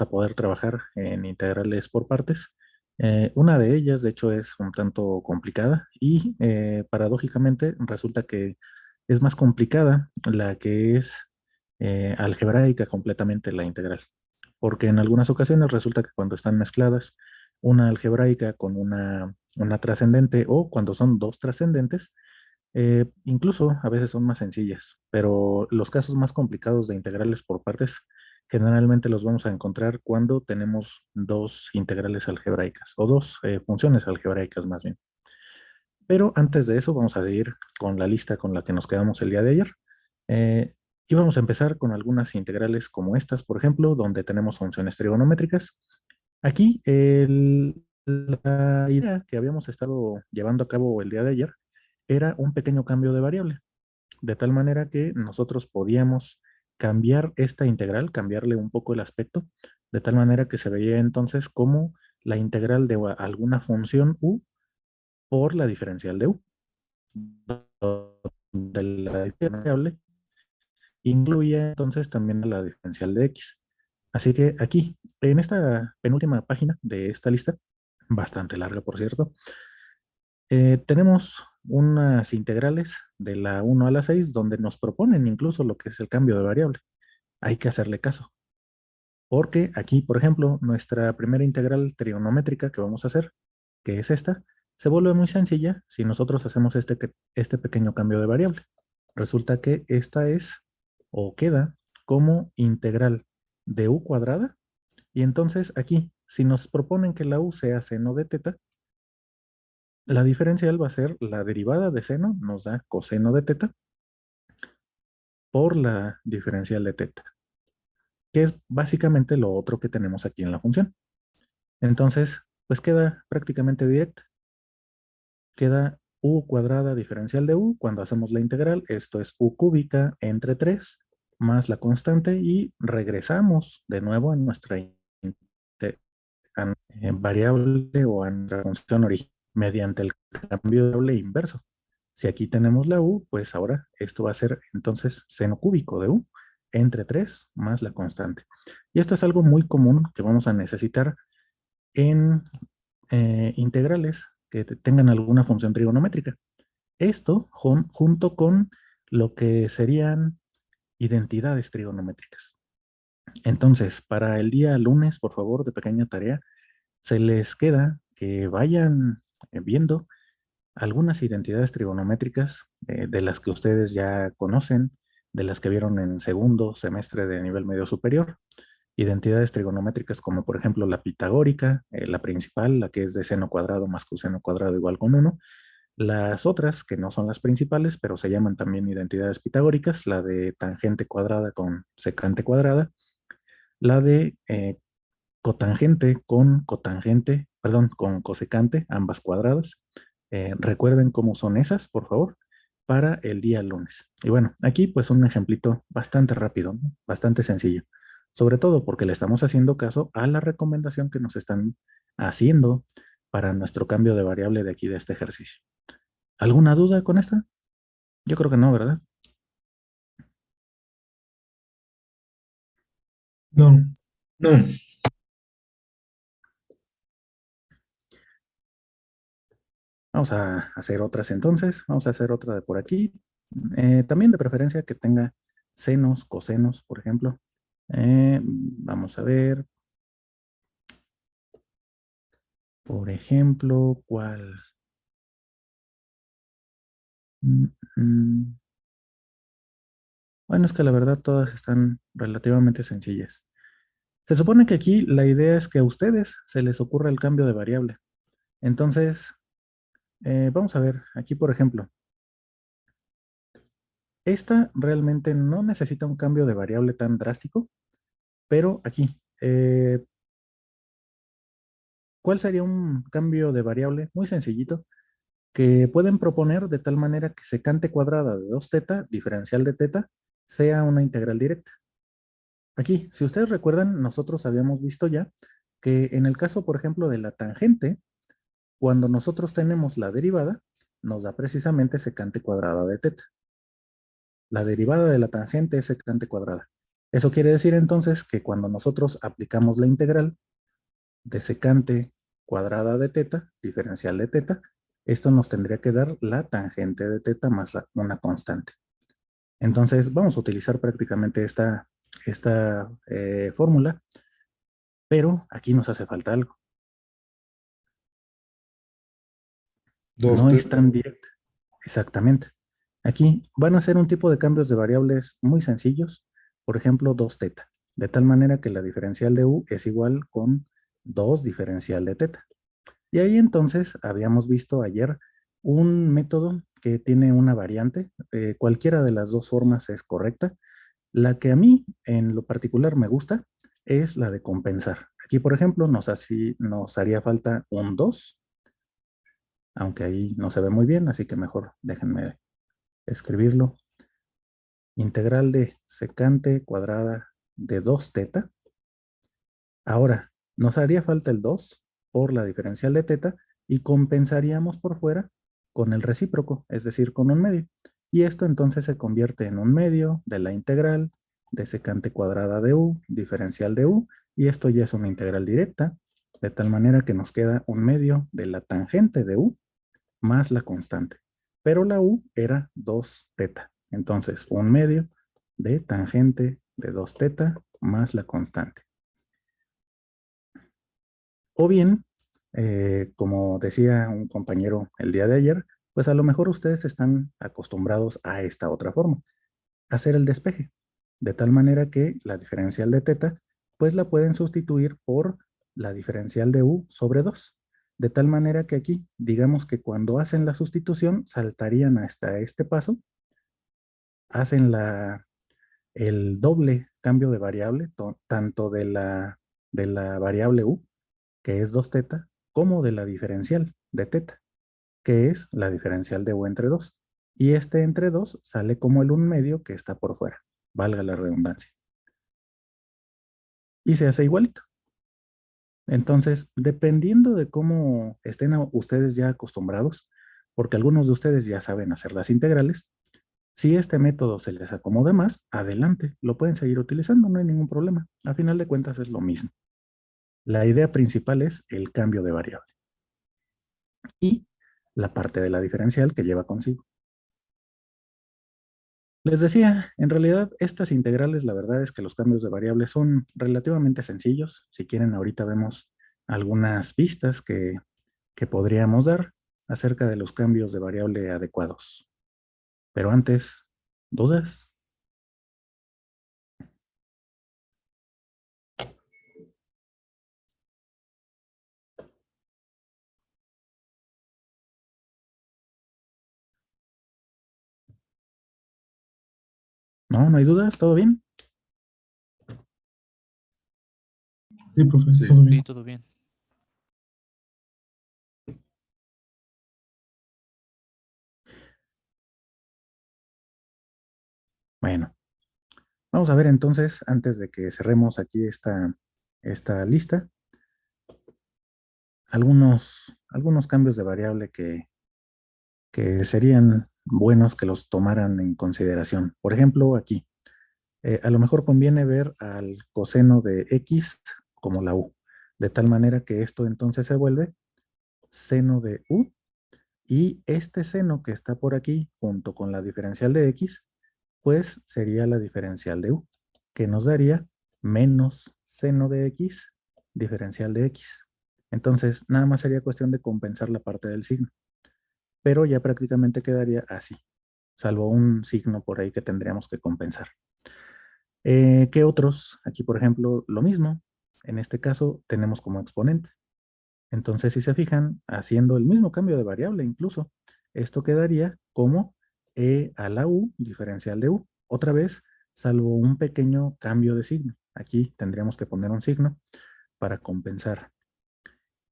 a poder trabajar en integrales por partes. Una de ellas, de hecho, es un tanto complicada y paradójicamente resulta que es más complicada la que es algebraica completamente la integral, porque en algunas ocasiones resulta que cuando están mezcladas una algebraica con una trascendente o cuando son dos trascendentes, incluso a veces son más sencillas, pero los casos más complicados de integrales por partes generalmente los vamos a encontrar cuando tenemos dos integrales algebraicas o dos funciones algebraicas más bien. Pero antes de eso vamos a seguir con la lista con la que nos quedamos el día de ayer. Eh, y vamos a empezar con algunas integrales como estas, por ejemplo, donde tenemos funciones trigonométricas. Aquí la idea que habíamos estado llevando a cabo el día de ayer era un pequeño cambio de variable, de tal manera que nosotros podíamos cambiar esta integral, cambiarle un poco el aspecto, de tal manera que se veía entonces como la integral de alguna función u por la diferencial de u, de la variable incluía entonces también la diferencial de x. Así que aquí, en esta penúltima página de esta lista, bastante larga por cierto, tenemos unas integrales de la 1 a la 6 donde nos proponen incluso lo que es el cambio de variable. Hay que hacerle caso, porque aquí, por ejemplo, nuestra primera integral trigonométrica que vamos a hacer, que es esta, se vuelve muy sencilla si nosotros hacemos este pequeño cambio de variable. Resulta que esta es o queda como integral de u cuadrada, y entonces aquí, si nos proponen que la u sea seno de teta, la diferencial va a ser la derivada de seno, nos da coseno de teta, por la diferencial de teta, que es básicamente lo otro que tenemos aquí en la función. Entonces, pues queda prácticamente directa. Queda u cuadrada diferencial de u cuando hacemos la integral. Esto es u cúbica entre 3 más la constante y regresamos de nuevo a nuestra variable o a nuestra función original mediante el cambio de variable inverso. Si aquí tenemos la u, pues ahora esto va a ser entonces seno cúbico de u entre 3 más la constante. Y esto es algo muy común que vamos a necesitar en integrales que tengan alguna función trigonométrica. Esto junto con lo que serían identidades trigonométricas. Entonces, para el día lunes, por favor, de pequeña tarea, se les queda que vayan viendo algunas identidades trigonométricas de las que ustedes ya conocen, de las que vieron en segundo semestre de nivel medio superior. Identidades trigonométricas como por ejemplo la pitagórica, la principal, la que es de seno cuadrado más coseno cuadrado igual con 1. Las otras, que no son las principales, pero se llaman también identidades pitagóricas, la de tangente cuadrada con secante cuadrada, la de cotangente con cotangente, perdón, con cosecante, ambas cuadradas. Recuerden cómo son esas, por favor, para el día lunes. Y bueno, aquí pues un ejemplito bastante rápido, ¿no? Bastante sencillo. Sobre todo porque le estamos haciendo caso a la recomendación que nos están haciendo para nuestro cambio de variable de aquí de este ejercicio. ¿Alguna duda con esta? Yo creo que no, ¿verdad? No, no. Vamos a hacer otras entonces. Vamos a hacer otra de por aquí. También de preferencia que tenga senos, cosenos, por ejemplo. Vamos a ver, por ejemplo, cuál. Mm, mm. Bueno, es que la verdad todas están relativamente sencillas. Se supone que aquí la idea es que a ustedes se les ocurra el cambio de variable. Entonces, vamos a ver, aquí por ejemplo, esta realmente no necesita un cambio de variable tan drástico, pero aquí, ¿cuál sería un cambio de variable muy sencillito que pueden proponer de tal manera que secante cuadrada de 2 teta, diferencial de teta, sea una integral directa? Aquí, si ustedes recuerdan, nosotros habíamos visto ya que en el caso, por ejemplo, de la tangente, cuando nosotros tenemos la derivada, nos da precisamente secante cuadrada de teta. La derivada de la tangente es secante cuadrada. Eso quiere decir entonces que cuando nosotros aplicamos la integral de secante cuadrada de teta, diferencial de teta, esto nos tendría que dar la tangente de teta más una constante. Entonces vamos a utilizar prácticamente esta fórmula, pero aquí nos hace falta algo. Dos No es teta. tan directa. Exactamente. Aquí van a ser un tipo de cambios de variables muy sencillos, por ejemplo, 2 teta, de tal manera que la diferencial de u es igual con 2 diferencial de teta. Y ahí entonces habíamos visto ayer un método que tiene una variante, cualquiera de las dos formas es correcta. La que a mí en lo particular me gusta es la de compensar. Aquí, por ejemplo, nos haría falta un 2, aunque ahí no se ve muy bien, así que mejor déjenme escribirlo. Integral de secante cuadrada de 2 teta. Ahora, nos haría falta el 2 por la diferencial de teta y compensaríamos por fuera con el recíproco, es decir, con un medio. Y esto entonces se convierte en un medio de la integral de secante cuadrada de u, diferencial de u, y esto ya es una integral directa, de tal manera que nos queda un medio de la tangente de u más la constante. Pero la u era 2 teta. Entonces, un medio de tangente de 2 teta más la constante. O bien, como decía un compañero el día de ayer, pues a lo mejor ustedes están acostumbrados a esta otra forma, hacer el despeje, de tal manera que la diferencial de teta, pues la pueden sustituir por la diferencial de u sobre 2. De tal manera que aquí, digamos que cuando hacen la sustitución, saltarían hasta este paso, hacen el doble cambio de variable, tanto de la variable u, que es 2 teta, como de la diferencial de teta, que es la diferencial de u entre 2. Y este entre 2 sale como el 1 medio que está por fuera, valga la redundancia. Y se hace igualito. Entonces, dependiendo de cómo estén ustedes ya acostumbrados, porque algunos de ustedes ya saben hacer las integrales, si este método se les acomoda más, adelante, lo pueden seguir utilizando, no hay ningún problema. A final de cuentas es lo mismo. La idea principal es el cambio de variable y la parte de la diferencial que lleva consigo. Les decía, en realidad estas integrales, la verdad es que los cambios de variables son relativamente sencillos. Si quieren, ahorita vemos algunas pistas que podríamos dar acerca de los cambios de variable adecuados. Pero antes, ¿dudas? No, no hay dudas, ¿todo bien? Sí, profe, Sí. todo Sí, bien. todo bien. Bueno, vamos a ver entonces, antes de que cerremos aquí esta lista, algunos cambios de variable que serían buenos que los tomaran en consideración. Por ejemplo, aquí, a lo mejor conviene ver al coseno de x como la u, de tal manera que esto entonces se vuelve seno de u, y este seno que está por aquí junto con la diferencial de x, pues sería la diferencial de u, que nos daría menos seno de x diferencial de x. Entonces, nada más sería cuestión de compensar la parte del signo, pero ya prácticamente quedaría así, salvo un signo por ahí que tendríamos que compensar. ¿Qué otros? Aquí, por ejemplo, lo mismo. En este caso, tenemos como exponente. Entonces, si se fijan, haciendo el mismo cambio de variable incluso, esto quedaría como e a la u diferencial de u. Otra vez, salvo un pequeño cambio de signo. Aquí tendríamos que poner un signo para compensar.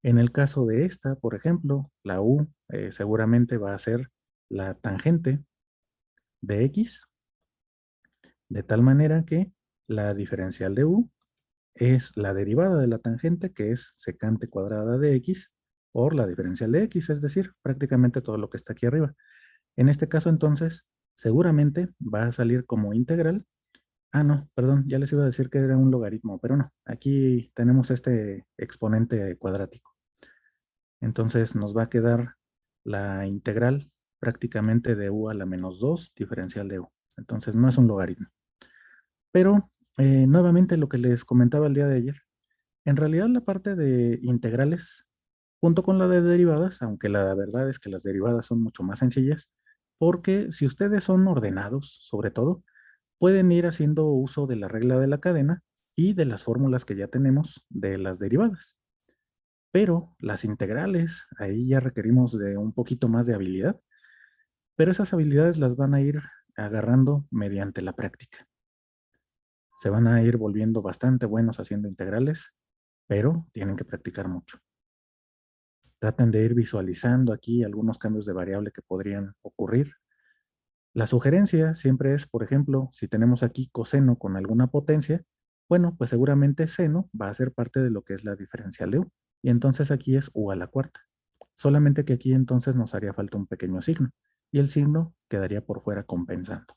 En el caso de esta, por ejemplo, la u seguramente va a ser la tangente de x, de tal manera que la diferencial de u es la derivada de la tangente, que es secante cuadrada de x, por la diferencial de x, es decir, prácticamente todo lo que está aquí arriba. En este caso, entonces, seguramente va a salir como integral No, perdón, ya les iba a decir que era un logaritmo, pero no. Aquí tenemos este exponente cuadrático. Entonces nos va a quedar la integral prácticamente de u a la menos 2 diferencial de u. Entonces no es un logaritmo. Pero nuevamente lo que les comentaba el día de ayer, en realidad la parte de integrales junto con la de derivadas, aunque la verdad es que las derivadas son mucho más sencillas, porque si ustedes son ordenados, sobre todo, pueden ir haciendo uso de la regla de la cadena y de las fórmulas que ya tenemos de las derivadas. Pero las integrales, ahí ya requerimos de un poquito más de habilidad, pero esas habilidades las van a ir agarrando mediante la práctica. Se van a ir volviendo bastante buenos haciendo integrales, pero tienen que practicar mucho. Traten de ir visualizando aquí algunos cambios de variable que podrían ocurrir. La sugerencia siempre es, por ejemplo, si tenemos aquí coseno con alguna potencia, bueno, pues seguramente seno va a ser parte de lo que es la diferencial de u. Y entonces aquí es u a la cuarta. Solamente que aquí entonces nos haría falta un pequeño signo. Y el signo quedaría por fuera compensando.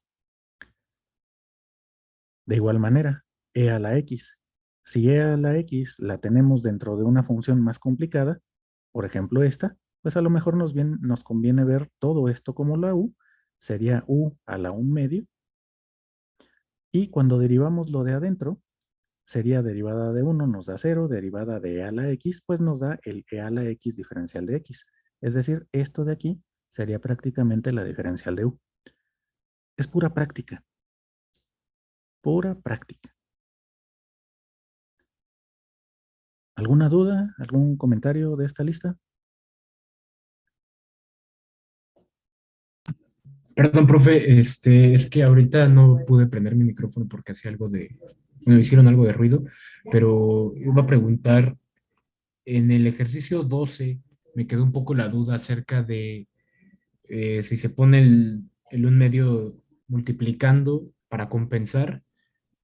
De igual manera, e a la x. Si e a la x la tenemos dentro de una función más complicada, por ejemplo esta, pues a lo mejor nos conviene ver todo esto como la u, sería u a la 1 medio, y cuando derivamos lo de adentro, sería derivada de 1 nos da 0, derivada de e a la x, pues nos da el e a la x diferencial de x. Es decir, esto de aquí sería prácticamente la diferencial de u. Es pura práctica, pura práctica. ¿Alguna duda? ¿Algún comentario de esta lista? Perdón, profe, es que ahorita no pude prender mi micrófono porque hacía algo bueno, hicieron algo de ruido, pero iba a preguntar, en el ejercicio 12 me quedó un poco la duda acerca de si se pone el un medio multiplicando para compensar,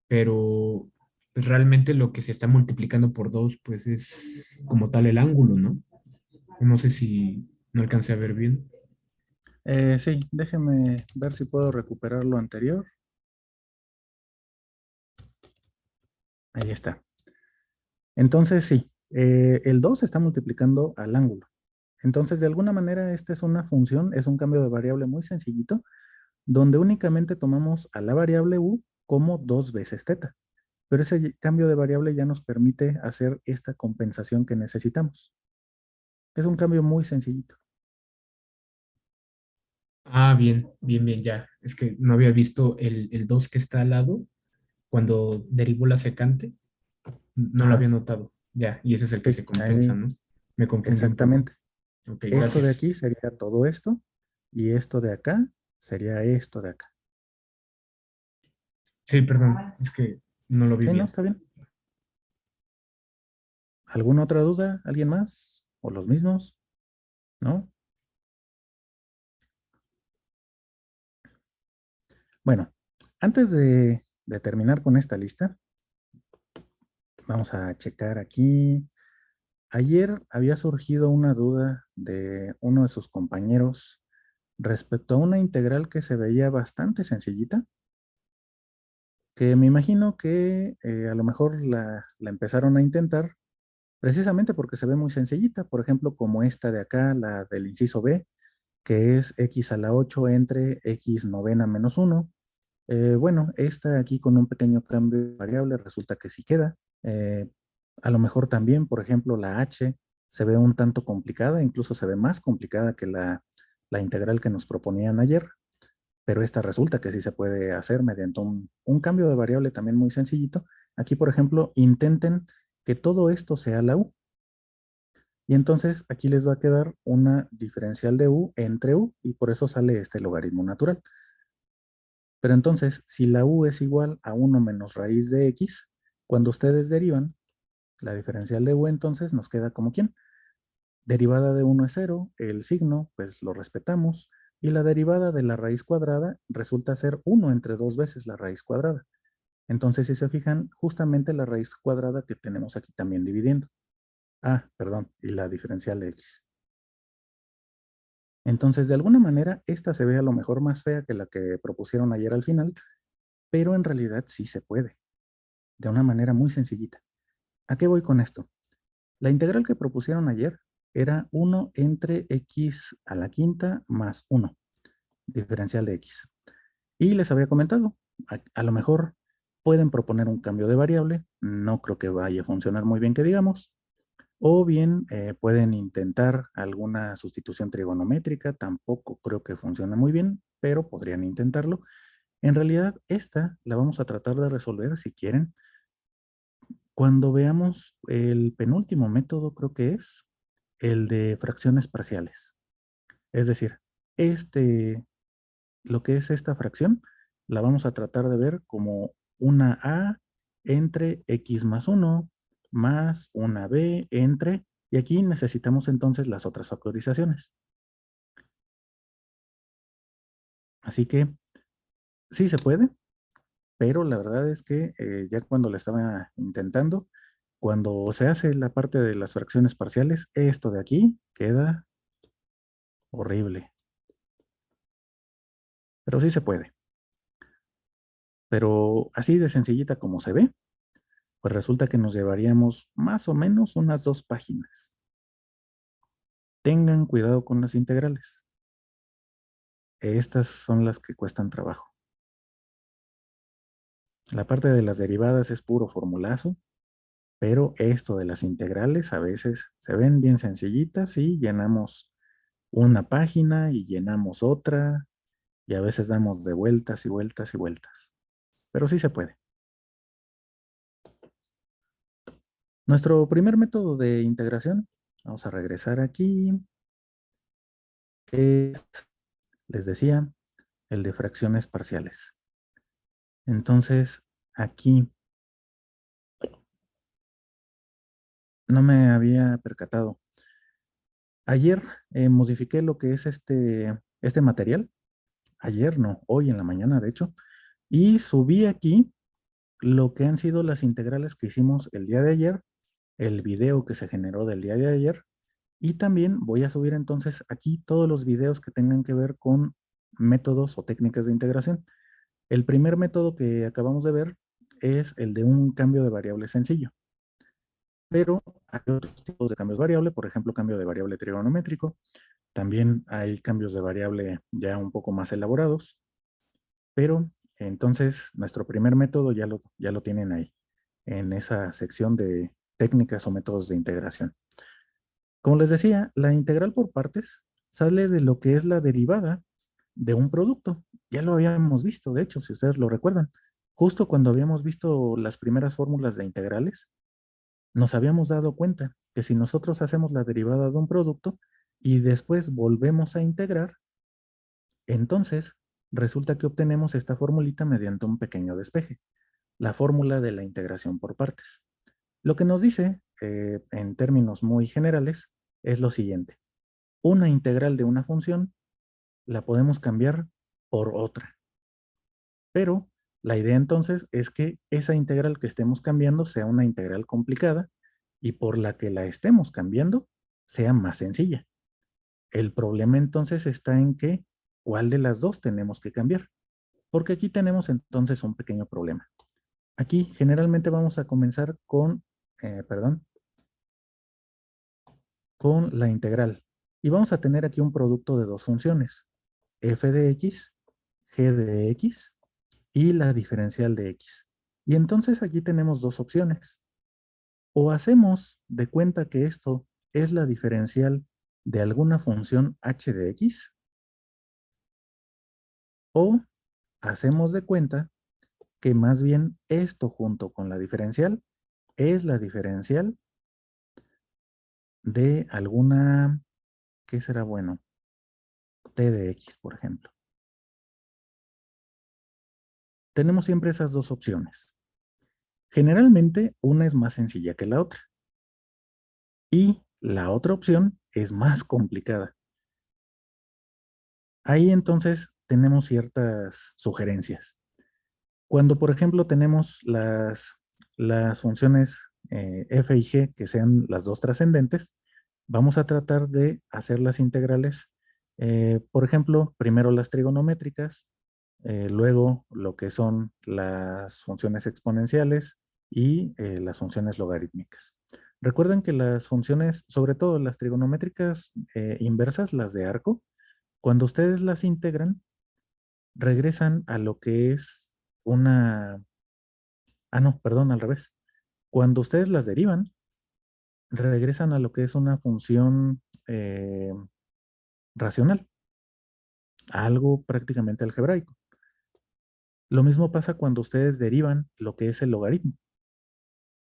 pero pues, realmente lo que se está multiplicando por 2 pues es como tal el ángulo, ¿no? No sé si no alcancé a ver bien. Sí, déjenme ver si puedo recuperar lo anterior. Ahí está. Entonces, sí, el 2 está multiplicando al ángulo. Entonces, de alguna manera, esta es una función, es un cambio de variable muy sencillito, donde únicamente tomamos a la variable u como 2 veces teta. Pero ese cambio de variable ya nos permite hacer esta compensación que necesitamos. Es un cambio muy sencillito. Ah, bien, bien, bien, ya. Es que no había visto el 2 que está al lado cuando derivó la secante. No lo había Ajá, notado. Ya, y ese es el que sí, se compensa, ahí, ¿no? Me confundí un poco. exactamente. Ok, Esto de gracias. aquí sería todo esto, y esto de acá sería esto de acá. Sí, perdón, es que no lo vi Sí, ¿no? bien. Está bien. ¿Alguna otra duda? ¿Alguien más? ¿O los mismos? ¿No? Bueno, antes de terminar con esta lista, vamos a checar aquí. Ayer había surgido una duda de uno de sus compañeros respecto a una integral que se veía bastante sencillita, que me imagino que a lo mejor la empezaron a intentar precisamente porque se ve muy sencillita, por ejemplo, como esta de acá, la del inciso B, que es x a la 8 entre x novena menos 1. Bueno, esta aquí con un pequeño cambio de variable resulta que sí queda. Eh, a lo mejor también, por ejemplo, la h se ve un tanto complicada, incluso se ve más complicada que la integral que nos proponían ayer, pero esta resulta que sí se puede hacer mediante un cambio de variable también muy sencillito. Aquí, por ejemplo, intenten que todo esto sea la u. Y entonces aquí les va a quedar una diferencial de u entre u y por eso sale este logaritmo natural. Pero entonces, si la u es igual a 1 menos raíz de x, cuando ustedes derivan, la diferencial de u entonces nos queda como quién. Derivada de 1 es 0, el signo pues lo respetamos, y la derivada de la raíz cuadrada resulta ser 1 entre 2 veces la raíz cuadrada. Entonces, si se fijan, justamente la raíz cuadrada que tenemos aquí también dividiendo. Perdón, y la diferencial de x. Entonces, de alguna manera, esta se ve a lo mejor más fea que la que propusieron ayer al final, pero en realidad sí se puede, de una manera muy sencillita. ¿A qué voy con esto? La integral que propusieron ayer era 1 entre x a la quinta más 1, diferencial de x. Y les había comentado, a lo mejor pueden proponer un cambio de variable, no creo que vaya a funcionar muy bien que digamos, o bien pueden intentar alguna sustitución trigonométrica, tampoco creo que funcione muy bien, pero podrían intentarlo. En realidad, esta la vamos a tratar de resolver, si quieren, cuando veamos el penúltimo método, creo que es el de fracciones parciales. Es decir, este, lo que es esta fracción, la vamos a tratar de ver como una a entre x más 1 más una b entre, y aquí necesitamos entonces las otras factorizaciones. Así que sí se puede, pero la verdad es que ya cuando la estaba intentando, cuando se hace la parte de las fracciones parciales, esto de aquí queda horrible. Pero sí se puede. Pero así de sencillita como se ve, pues resulta que nos llevaríamos más o menos unas 2 páginas. Tengan cuidado con las integrales. Estas son las que cuestan trabajo. La parte de las derivadas es puro formulazo, pero esto de las integrales a veces se ven bien sencillitas y llenamos una página y llenamos otra y a veces damos de vueltas y vueltas y vueltas. Pero sí se puede. Nuestro primer método de integración, vamos a regresar aquí, es, les decía, el de fracciones parciales. Entonces, aquí no me había percatado. Ayer modifiqué lo que es este material. Ayer no, hoy en la mañana, de hecho. Y subí aquí lo que han sido las integrales que hicimos el día de ayer, el video que se generó del día de ayer. Y también voy a subir entonces aquí todos los videos que tengan que ver con métodos o técnicas de integración. El primer método que acabamos de ver es el de un cambio de variable sencillo. Pero hay otros tipos de cambios de variable, por ejemplo, cambio de variable trigonométrico. También hay cambios de variable ya un poco más elaborados. Pero entonces nuestro primer método ya lo tienen ahí, en esa sección de técnicas o métodos de integración. Como les decía, la integral por partes sale de lo que es la derivada de un producto. Ya lo habíamos visto, de hecho, si ustedes lo recuerdan. Justo cuando habíamos visto las primeras fórmulas de integrales, nos habíamos dado cuenta que si nosotros hacemos la derivada de un producto y después volvemos a integrar, entonces resulta que obtenemos esta formulita mediante un pequeño despeje, la fórmula de la integración por partes. Lo que nos dice, en términos muy generales, es lo siguiente. Una integral de una función la podemos cambiar por otra. Pero la idea entonces es que esa integral que estemos cambiando sea una integral complicada y por la que la estemos cambiando sea más sencilla. El problema entonces está en que cuál de las dos tenemos que cambiar. Porque aquí tenemos entonces un pequeño problema. Aquí generalmente vamos a comenzar con la integral. Y vamos a tener aquí un producto de dos funciones, f de x, g de x y la diferencial de x. Y entonces aquí tenemos dos opciones. O hacemos de cuenta que esto es la diferencial de alguna función h de x, o hacemos de cuenta que más bien esto junto con la diferencial es la diferencial de alguna, ¿qué será bueno? T de x, por ejemplo. Tenemos siempre esas dos opciones. Generalmente una es más sencilla que la otra y la otra opción es más complicada. Ahí entonces tenemos ciertas sugerencias. Cuando, por ejemplo, tenemos las funciones f y g que sean las dos trascendentes, vamos a tratar de hacer las integrales, por ejemplo, primero las trigonométricas, luego lo que son las funciones exponenciales y las funciones logarítmicas. Recuerden que las funciones, sobre todo las trigonométricas inversas, las de arco, cuando ustedes las integran, regresan a lo que es una... Ah, no, perdón, al revés. Cuando ustedes las derivan, regresan a lo que es una función racional, algo prácticamente algebraico. Lo mismo pasa cuando ustedes derivan lo que es el logaritmo.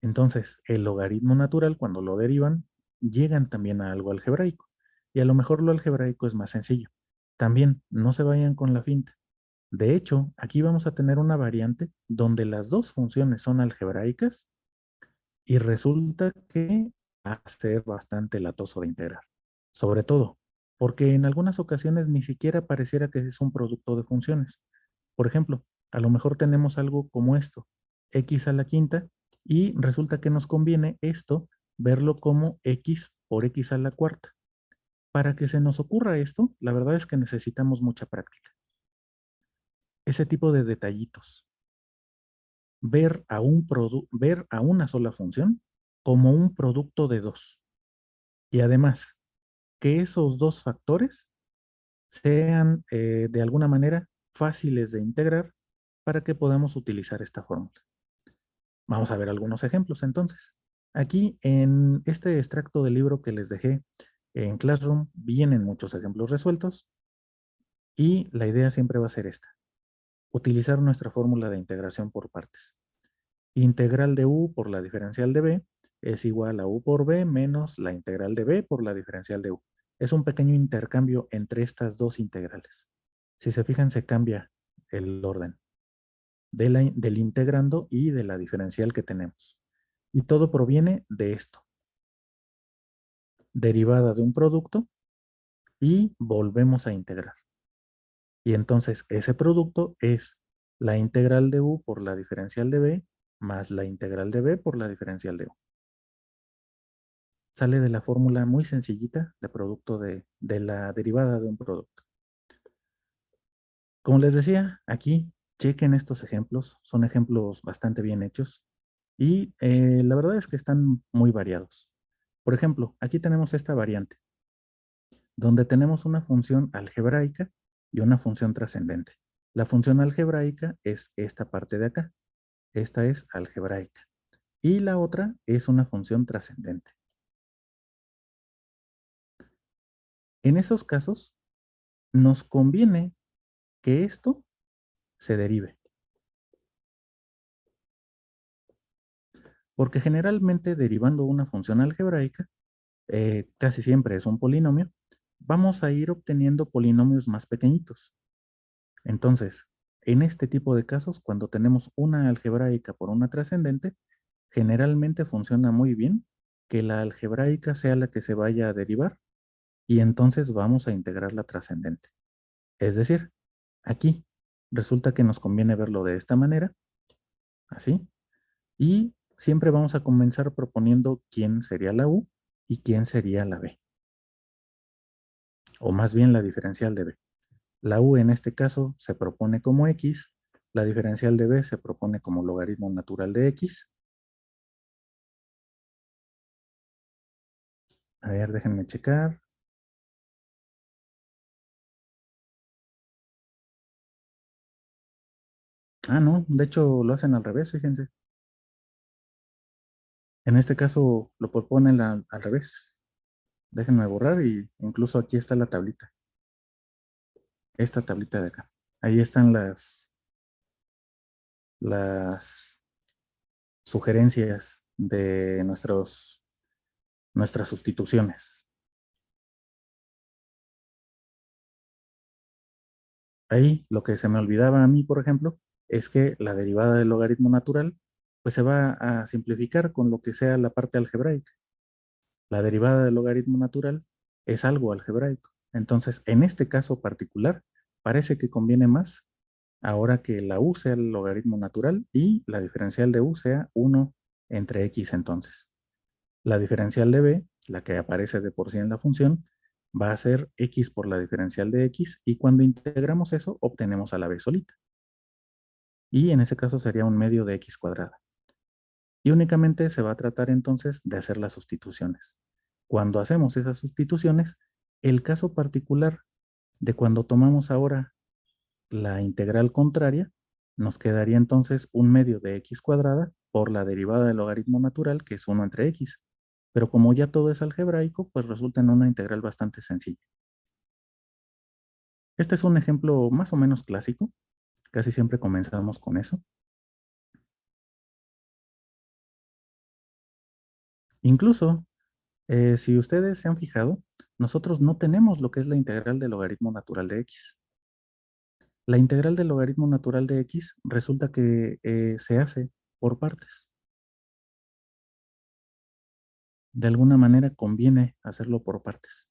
Entonces, el logaritmo natural, cuando lo derivan, llegan también a algo algebraico. Y a lo mejor lo algebraico es más sencillo. También, no se vayan con la finta. De hecho, aquí vamos a tener una variante donde las dos funciones son algebraicas y resulta que va a ser bastante latoso de integrar. Sobre todo, porque en algunas ocasiones ni siquiera pareciera que es un producto de funciones. Por ejemplo, a lo mejor tenemos algo como esto, x a la quinta, y resulta que nos conviene esto verlo como x por x a la cuarta. Para que se nos ocurra esto, la verdad es que necesitamos mucha práctica. Ese tipo de detallitos. Ver a una sola función como un producto de dos. Y además, que esos dos factores sean de alguna manera fáciles de integrar para que podamos utilizar esta fórmula. Vamos a ver algunos ejemplos entonces. Aquí en este extracto del libro que les dejé en Classroom vienen muchos ejemplos resueltos y la idea siempre va a ser esta. Utilizar nuestra fórmula de integración por partes. Integral de u por la diferencial de b es igual a u por b menos la integral de b por la diferencial de u. Es un pequeño intercambio entre estas dos integrales. Si se fijan, se cambia el orden del integrando y de la diferencial que tenemos. Y todo proviene de esto. Derivada de un producto y volvemos a integrar. Y entonces ese producto es la integral de u por la diferencial de b más la integral de b por la diferencial de u. Sale de la fórmula muy sencillita de producto de la derivada de un producto. Como les decía, aquí chequen estos ejemplos. Son ejemplos bastante bien hechos y la verdad es que están muy variados. Por ejemplo, aquí tenemos esta variante, donde tenemos una función algebraica y una función trascendente. La función algebraica es esta parte de acá. Esta es algebraica. Y la otra es una función trascendente. En esos casos, nos conviene que esto se derive. Porque generalmente derivando una función algebraica, casi siempre es un polinomio, vamos a ir obteniendo polinomios más pequeñitos. Entonces, en este tipo de casos, cuando tenemos una algebraica por una trascendente, generalmente funciona muy bien que la algebraica sea la que se vaya a derivar y entonces vamos a integrar la trascendente. Es decir, aquí resulta que nos conviene verlo de esta manera, así, y siempre vamos a comenzar proponiendo quién sería la u y quién sería la b, o más bien la diferencial de b. La u en este caso se propone como x, la diferencial de b se propone como logaritmo natural de x. A ver, déjenme checar. Ah, no, de hecho lo hacen al revés, fíjense. En este caso lo proponen al revés. Déjenme borrar y incluso aquí está la tablita. Esta tablita de acá. Ahí están las sugerencias de nuestras sustituciones. Ahí lo que se me olvidaba a mí, por ejemplo, es que la derivada del logaritmo natural pues se va a simplificar con lo que sea la parte algebraica. La derivada del logaritmo natural es algo algebraico. Entonces, en este caso particular, parece que conviene más ahora que la u sea el logaritmo natural y la diferencial de u sea 1 entre x entonces. La diferencial de b, la que aparece de por sí en la función, va a ser x por la diferencial de x y cuando integramos eso obtenemos a la b solita. y en ese caso sería un medio de x cuadrada. Y únicamente se va a tratar entonces de hacer las sustituciones. Cuando hacemos esas sustituciones, el caso particular de cuando tomamos ahora la integral contraria, nos quedaría entonces un medio de x cuadrada por la derivada del logaritmo natural, que es 1 entre x. Pero como ya todo es algebraico, pues resulta en una integral bastante sencilla. Este es un ejemplo más o menos clásico. Casi siempre comenzamos con eso. Incluso, si ustedes se han fijado, nosotros no tenemos lo que es la integral del logaritmo natural de x. La integral del logaritmo natural de x resulta que se hace por partes. De alguna manera conviene hacerlo por partes.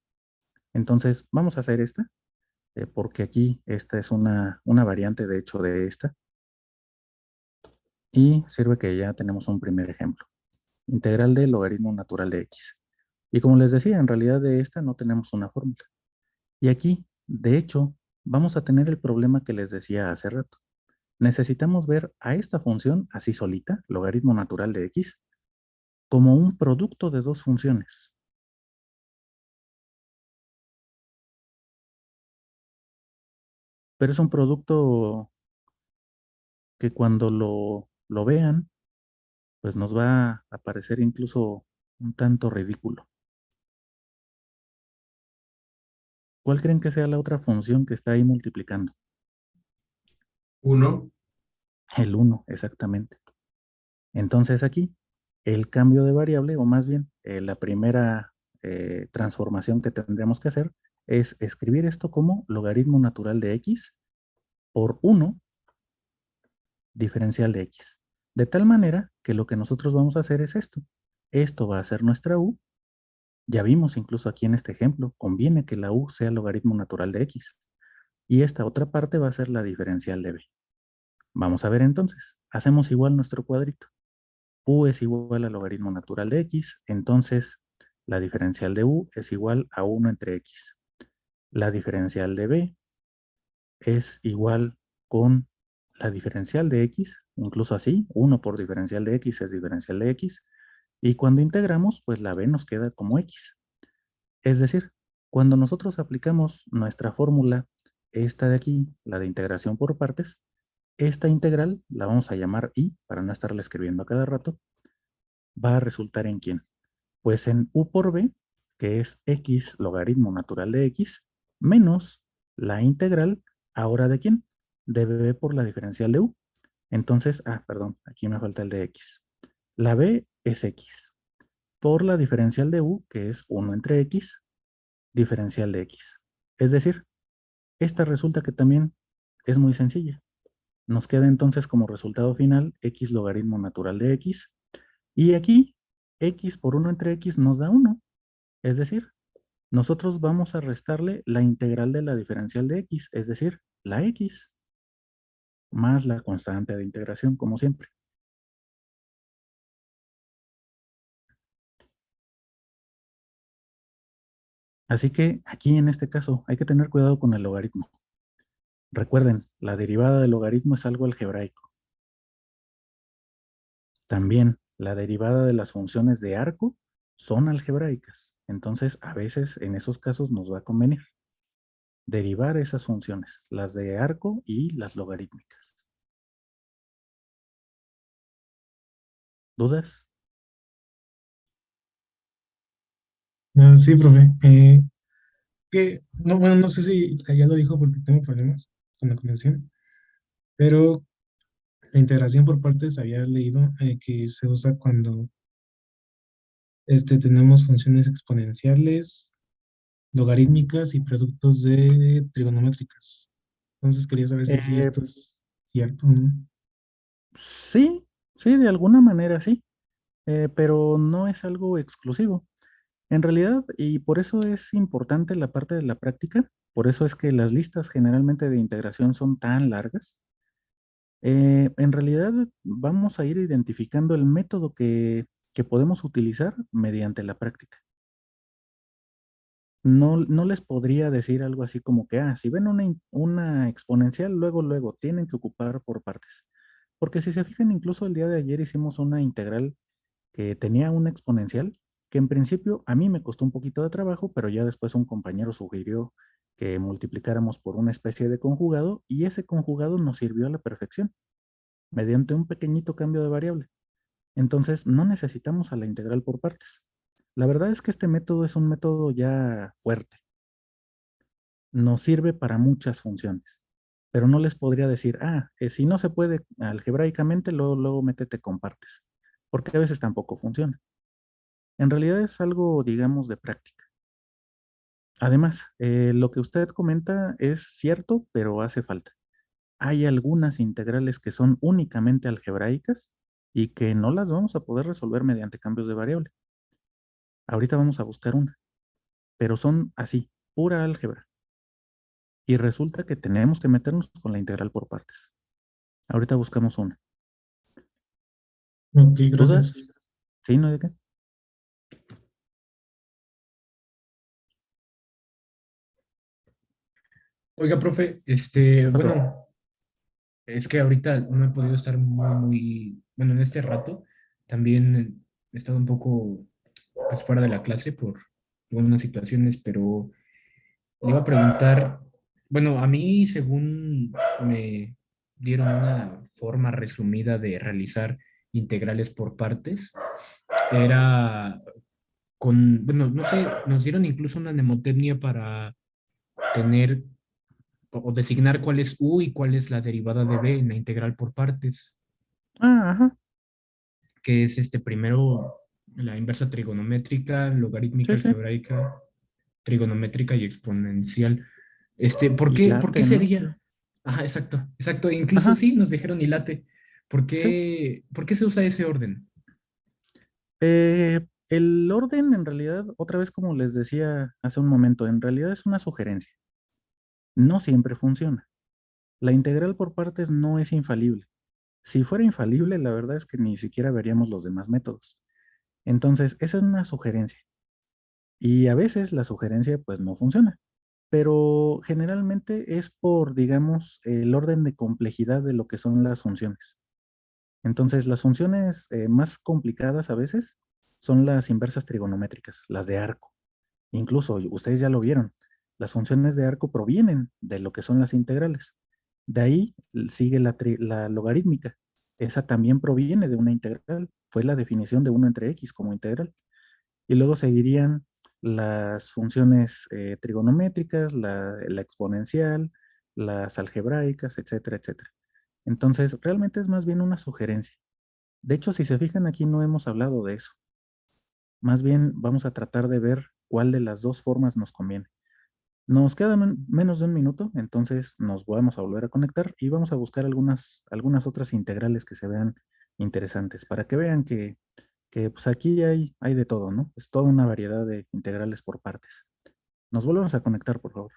Entonces, vamos a hacer esta, porque aquí esta es una variante, de hecho, de esta. Y sirve que ya tenemos un primer ejemplo. Integral del logaritmo natural de x. Y como les decía, en realidad de esta no tenemos una fórmula. Y aquí, de hecho, vamos a tener el problema que les decía hace rato. Necesitamos ver a esta función así solita, logaritmo natural de x, como un producto de dos funciones. Pero es un producto que cuando lo vean, pues nos va a parecer incluso un tanto ridículo. ¿Cuál creen que sea la otra función que está ahí multiplicando? Uno. El 1, exactamente. Entonces aquí, el cambio de variable, o más bien, la primera transformación que tendríamos que hacer es escribir esto como logaritmo natural de x por 1 diferencial de x. De tal manera que lo que nosotros vamos a hacer es esto. Esto va a ser nuestra u. Ya vimos incluso aquí en este ejemplo, conviene que la u sea logaritmo natural de x. Y esta otra parte va a ser la diferencial de b. Vamos a ver entonces. Hacemos igual nuestro cuadrito. U es igual al logaritmo natural de x, entonces la diferencial de u es igual a 1 entre x. La diferencial de b es igual con la diferencial de x, incluso así, 1 por diferencial de x es diferencial de x, y cuando integramos, pues la b nos queda como x. Es decir, cuando nosotros aplicamos nuestra fórmula, esta de aquí, la de integración por partes, esta integral la vamos a llamar i, para no estarla escribiendo a cada rato, va a resultar en ¿quién? Pues en u por b, que es x logaritmo natural de x, menos la integral, ¿ahora de quién? De b por la diferencial de u. Entonces, perdón, aquí me falta el de x. La b es x, por la diferencial de u, que es 1 entre x, diferencial de x. Es decir, esta resulta que también es muy sencilla. Nos queda entonces como resultado final x logaritmo natural de x, y aquí x por 1 entre x nos da 1. Es decir, nosotros vamos a restarle la integral de la diferencial de x, es decir, la x, más la constante de integración, como siempre. Así que aquí en este caso hay que tener cuidado con el logaritmo. Recuerden, la derivada del logaritmo es algo algebraico. También la derivada de las funciones de arco son algebraicas. Entonces, a veces en esos casos nos va a convenir derivar esas funciones, las de arco y las logarítmicas. ¿Dudas? Sí, profe. No, bueno, no sé si ya lo dijo porque tengo problemas con la conexión, pero la integración por partes había leído que se usa cuando tenemos funciones exponenciales, logarítmicas y productos de trigonométricas. Entonces quería saber si Eh, esto es cierto o no. sí, sí, de alguna manera sí, pero no es algo exclusivo. En realidad, y por eso es importante la parte de la práctica, por eso es que las listas generalmente de integración son tan largas. En realidad, vamos a ir identificando el método que podemos utilizar mediante la práctica. No les podría decir algo así como que, si ven una exponencial, luego tienen que ocupar por partes. Porque si se fijan, incluso el día de ayer hicimos una integral que tenía una exponencial, que en principio a mí me costó un poquito de trabajo, pero ya después un compañero sugirió que multiplicáramos por una especie de conjugado y ese conjugado nos sirvió a la perfección mediante un pequeñito cambio de variable. Entonces no necesitamos a la integral por partes. La verdad es que este método es un método ya fuerte. Nos sirve para muchas funciones, pero no les podría decir, si no se puede algebraicamente, luego métete con partes, porque a veces tampoco funciona. En realidad es algo, digamos, de práctica. Además, lo que usted comenta es cierto, pero hace falta. Hay algunas integrales que son únicamente algebraicas y que no las vamos a poder resolver mediante cambios de variable. Ahorita vamos a buscar una, pero son así, pura álgebra. Y resulta que tenemos que meternos con la integral por partes. Ahorita buscamos una. Ok, gracias. ¿Dudas? ¿Sí? ¿No hay de qué? Oiga, profe, ¿Qué pasó? bueno, es que ahorita no he podido estar bueno, en este rato también he estado un poco pues, fuera de la clase por algunas situaciones, pero le iba a preguntar, bueno, a mí según me dieron una forma resumida de realizar integrales por partes, era bueno, no sé, nos dieron incluso una mnemotecnia para tener o designar cuál es u y cuál es la derivada de b en la integral por partes, Ajá. que es primero la inversa trigonométrica, logarítmica, Sí, sí. algebraica, trigonométrica y exponencial. Y Por qué late, ¿no? sería? Ajá, exacto, exacto. Incluso Ajá. sí, nos dijeron hilate. Sí. Por qué se usa ese orden? El orden, en realidad, otra vez como les decía hace un momento, en realidad es una sugerencia. No siempre funciona. La integral por partes no es infalible. Si fuera infalible, la verdad es que ni siquiera veríamos los demás métodos. Entonces, esa es una sugerencia. Y a veces la sugerencia pues no funciona. Pero generalmente es por, digamos, el orden de complejidad de lo que son las funciones. Entonces, las funciones más complicadas a veces son las inversas trigonométricas, las de arco. Incluso ustedes ya lo vieron, las funciones de arco provienen de lo que son las integrales. De ahí sigue la logarítmica. Esa también proviene de una integral. Fue la definición de uno entre x como integral. Y luego seguirían las funciones trigonométricas, la exponencial, las algebraicas, etcétera, etcétera. Entonces, realmente es más bien una sugerencia. De hecho, si se fijan aquí no hemos hablado de eso. Más bien vamos a tratar de ver cuál de las dos formas nos conviene. Nos queda menos de un minuto, entonces nos vamos a volver a conectar y vamos a buscar algunas otras integrales que se vean interesantes para que vean que pues aquí hay de todo, ¿no? Es toda una variedad de integrales por partes. Nos volvemos a conectar, por favor.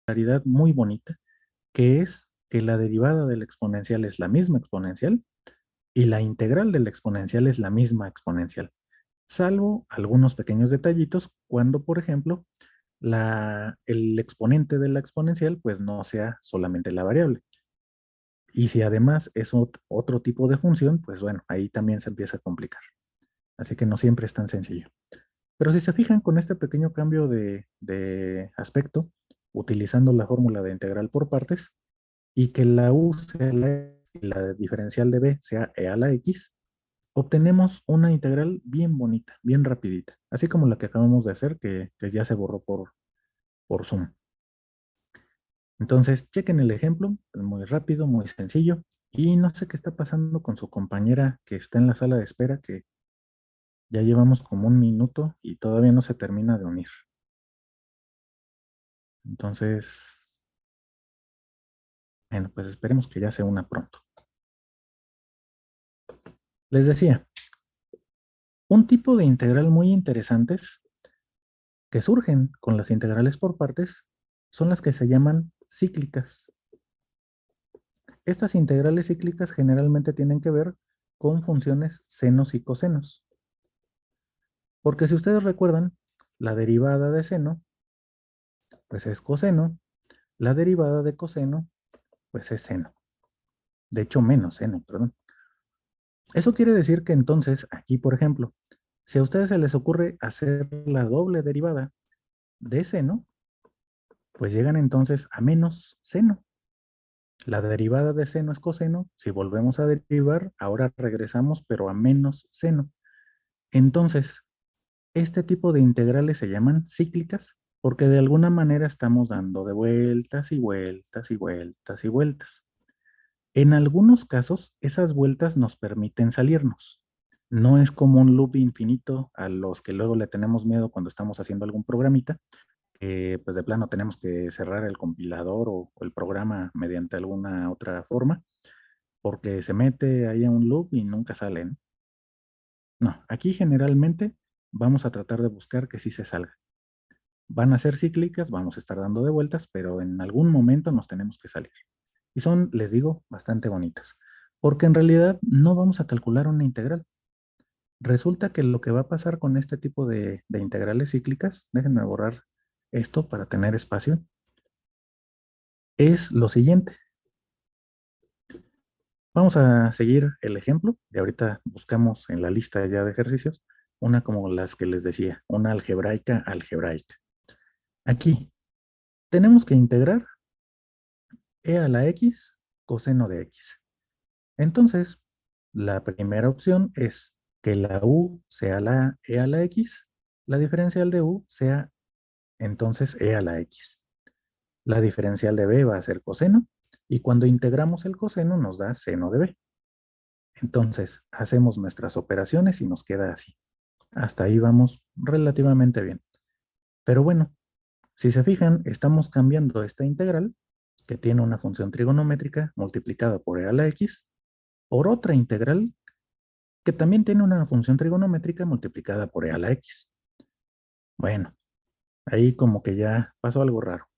particularidad muy bonita, que es que la derivada del exponencial es la misma exponencial y la integral del exponencial es la misma exponencial, salvo algunos pequeños detallitos cuando, por ejemplo, el exponente de la exponencial pues no sea solamente la variable. Y si además es otro tipo de función, pues bueno, ahí también se empieza a complicar. Así que no siempre es tan sencillo. Pero si se fijan con este pequeño cambio de aspecto, utilizando la fórmula de integral por partes, y que la u sea la diferencial de b sea e a la x, obtenemos una integral bien bonita, bien rapidita, así como la que acabamos de hacer, que ya se borró por Zoom. Entonces, chequen el ejemplo, es muy rápido, muy sencillo, y no sé qué está pasando con su compañera que está en la sala de espera, que ya llevamos como un minuto y todavía no se termina de unir. Entonces, bueno, pues esperemos que ya se una pronto. Les decía, un tipo de integral muy interesantes que surgen con las integrales por partes son las que se llaman cíclicas. Estas integrales cíclicas generalmente tienen que ver con funciones senos y cosenos. Porque si ustedes recuerdan, la derivada de seno, pues es coseno, la derivada de coseno, pues es seno. De hecho, menos seno, perdón. Eso quiere decir que entonces, aquí, por ejemplo, si a ustedes se les ocurre hacer la doble derivada de seno, pues llegan entonces a menos seno. La derivada de seno es coseno. Si volvemos a derivar, ahora regresamos, pero a menos seno. Entonces, este tipo de integrales se llaman cíclicas porque de alguna manera estamos dando de vueltas y vueltas y vueltas y vueltas. En algunos casos, esas vueltas nos permiten salirnos. No es como un loop infinito a los que luego le tenemos miedo cuando estamos haciendo algún programita, que pues de plano tenemos que cerrar el compilador o el programa mediante alguna otra forma, porque se mete ahí a un loop y nunca salen. No, aquí generalmente vamos a tratar de buscar que sí se salga. Van a ser cíclicas, vamos a estar dando de vueltas, pero en algún momento nos tenemos que salir. Y son, les digo, bastante bonitas, porque en realidad no vamos a calcular una integral. Resulta que lo que va a pasar con este tipo de integrales cíclicas, déjenme borrar esto para tener espacio, es lo siguiente. Vamos a seguir el ejemplo y ahorita buscamos en la lista ya de ejercicios una como las que les decía, una algebraica algebraica. Aquí tenemos que integrar e a la x coseno de x. Entonces, la primera opción es que la u sea la e a la x, la diferencial de u sea entonces e a la x. La diferencial de b va a ser coseno y cuando integramos el coseno nos da seno de b. Entonces, hacemos nuestras operaciones y nos queda así. Hasta ahí vamos relativamente bien. Pero bueno, si se fijan, estamos cambiando esta integral, que tiene una función trigonométrica multiplicada por e a la x, por otra integral que también tiene una función trigonométrica multiplicada por e a la x. Bueno, ahí como que ya pasó algo raro.